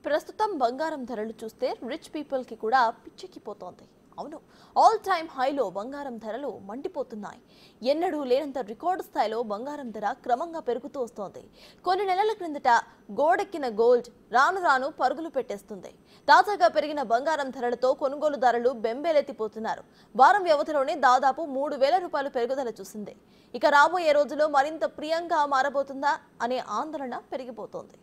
ప్రస్తుతం బంగారం ధరలు చూస్తే రిచ్ పీపుల్ కి కూడా పిచ్చెక్కిపోతోంది. అవును, ఆల్ టైమ్ హైలో బంగారం ధరలు మండిపోతున్నాయి. ఎన్నడూ లేనంత రికార్డు స్థాయిలో బంగారం ధర క్రమంగా పెరుగుతూ వస్తోంది. కొన్ని నెలల క్రిందట గోడెక్కిన గోల్డ్ రాను రాను పరుగులు పెట్టేస్తుంది. తాజాగా పెరిగిన బంగారం ధరలతో కొనుగోలుదారులు బెంబేలెత్తిపోతున్నారు. వారం వ్యవధిలోనే దాదాపు 3,000 రూపాయలు పెరుగుదల చూసింది. ఇక రాబోయే రోజుల్లో మరింత ప్రియంగా మారబోతుందా అనే ఆందోళన పెరిగిపోతోంది.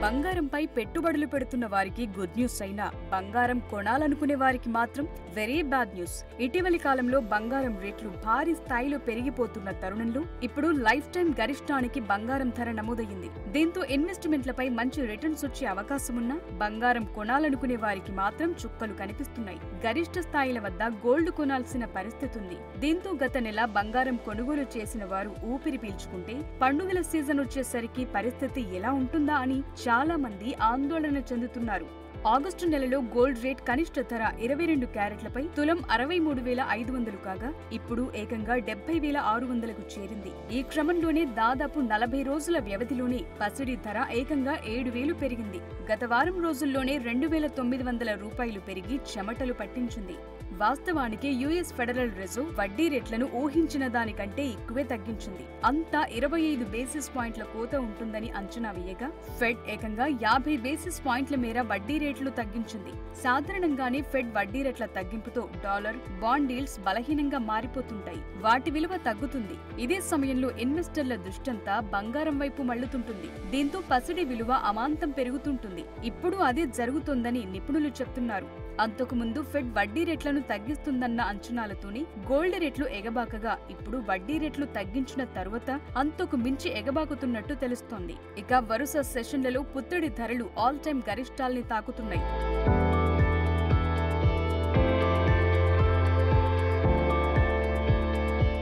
బంగారంపై పెట్టుబడులు పెడుతున్న వారికి గుడ్ న్యూస్ అయినా బంగారం కొనాలనుకునే వారికి మాత్రం వెరీ బ్యాడ్ న్యూస్. ఇటీవలి కాలంలో బంగారం రేట్లు భారీ స్థాయిలో పెరిగిపోతున్న తరుణంలో ఇప్పుడు లైఫ్ టైం గరిష్టానికి బంగారం ధర నమోదయ్యింది. దీంతో ఇన్వెస్ట్మెంట్లపై మంచి రిటర్న్స్ వచ్చే అవకాశమున్నా బంగారం కొనాలనుకునే వారికి మాత్రం చుక్కలు కనిపిస్తున్నాయి. గరిష్ట స్థాయిల వద్ద గోల్డ్ కొనాల్సిన పరిస్థితి ఉంది. దీంతో గత నెల బంగారం కొనుగోలు చేసిన వారు ఊపిరి పీల్చుకుంటే పండుగల సీజన్ వచ్చేసరికి పరిస్థితి ఎలా ఉంటుందా అని చాలా మంది ఆందోళన చెందుతున్నారు. ఆగస్టు నెలలో గోల్డ్ రేట్ కనిష్ట ధర 22 క్యారెట్లపై తులం 63,500 కాగా ఇప్పుడు ఏకంగా 70,600కు చేరింది. ఈ క్రమంలోనే దాదాపు 40 రోజుల వ్యవధిలోనే పసిడి ధర ఏకంగా 7,000 పెరిగింది. గత వారం రోజుల్లోనే 2,900 రూపాయలు పెరిగి చెమటలు పట్టించింది. వాస్తవానికి యుఎస్ ఫెడరల్ రిజర్వ్ వడ్డీ రేట్లను ఊహించిన దానికంటే ఎక్కువే తగ్గించింది. అంతా 25 బేసిస్ పాయింట్ల కోత ఉంటుందని అంచనా వేయగా ఫెడ్ ఏకంగా 50 బేసిస్ పాయింట్ల మేర వడ్డీ రేట్లు తగ్గించింది. సాధారణంగానే ఫెడ్ వడ్డీ రేట్ల తగ్గింపుతో డాలర్, బాండ్ డీల్స్ బలహీనంగా మారిపోతుంటాయి. వాటి విలువ తగ్గుతుంది. ఇదే సమయంలో ఇన్వెస్టర్ల దృష్టంతా బంగారం వైపు మళ్లుతుంటుంది. దీంతో పసిడి విలువ అమాంతం పెరుగుతుంటుంది. ఇప్పుడు అదే జరుగుతోందని నిపుణులు చెప్తున్నారు. అంతకుముందు ఫెడ్ వడ్డీ రేట్లను తగ్గిస్తుందన్న అంచనాలతోనే గోల్డ్ రేట్లు ఎగబాకగా ఇప్పుడు వడ్డీ రేట్లు తగ్గించిన తరువాత అంతకు మించి ఎగబాకుతున్నట్టు తెలుస్తోంది. ఇక వరుస సెషన్లలో పుత్తడి ధరలు ఆల్ టైమ్ గరిష్టాల్ని తాకుతున్నాయి.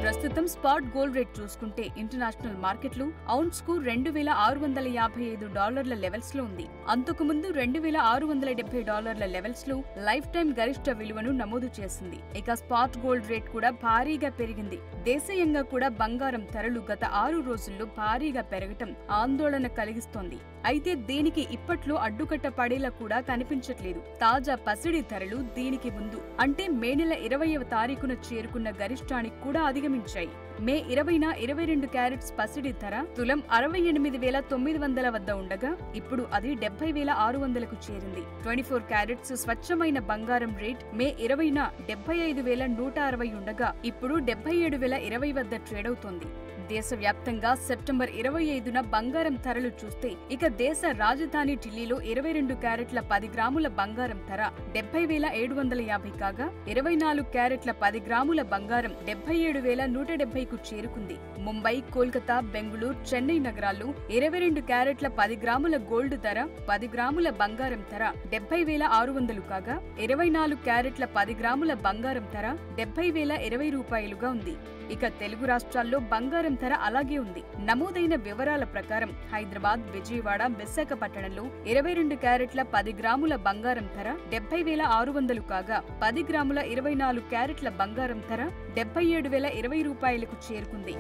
ప్రస్తుతం స్పాట్ గోల్డ్ రేట్ చూసుకుంటే ఇంటర్నేషనల్ మార్కెట్లు ఔన్స్ కు $2,655 లెవెల్స్ లో ఉంది. అంతకు ముందు $2,670 లెవెల్స్ లో లైఫ్ టైం గరిష్ట విలువను నమోదు చేసింది. ఇక స్పాట్ గోల్డ్ రేట్ కూడా భారీగా పెరిగింది. దేశీయంగా కూడా బంగారం ధరలు గత 6 రోజుల్లో భారీగా పెరగటం ఆందోళన కలిగిస్తోంది. అయితే దీనికి ఇప్పట్లో అడ్డుకట్ట పడేలా కూడా కనిపించట్లేదు. తాజా పసిడి ధరలు దీనికి ముందు అంటే మే నెల 20వ తారీఖున చేరుకున్న గరిష్టానికి కూడా అధిగమించాయి. మే 20న 22 క్యారెట్స్ పసిడి ధర తులం 68,900 వద్ద ఉండగా ఇప్పుడు అది 70,600కు చేరింది. 24 క్యారెట్స్ స్వచ్ఛమైన బంగారం రేట్ మే 20న 75,160 ఉండగా ఇప్పుడు 77,020 వద్ద ట్రేడ్ అవుతోంది. దేశవ్యాప్తంగా సెప్టెంబర్ 25న బంగారం ధరలు చూస్తే ఇక దేశ రాజధాని ఢిల్లీలో 22 క్యారెట్ల 10 గ్రాముల బంగారం ధర 70,750 కాగా 24 క్యారెట్ల 10 గ్రాముల బంగారం 77,170కు చేరుకుంది. ముంబై, కోల్కతా, బెంగళూరు, చెన్నై నగరాల్లో 22 క్యారెట్ల 10 గ్రాముల గోల్డ్ ధర 10 గ్రాముల బంగారం ధర 70,600 కాగా 24 క్యారెట్ల 10 గ్రాముల బంగారం ధర 70,020 రూపాయలుగా ఉంది. ఇక తెలుగు రాష్ట్రాల్లో బంగారం ధర అలాగే ఉంది. నమోదైన వివరాల ప్రకారం హైదరాబాద్, విజయవాడ, విశాఖపట్టణంలో 22 క్యారెట్ల 10 గ్రాముల బంగారం ధర 70,600 కాగా 10 గ్రాముల 24 క్యారెట్ల బంగారం ధర 77,020 రూపాయలకు చేరుకుంది.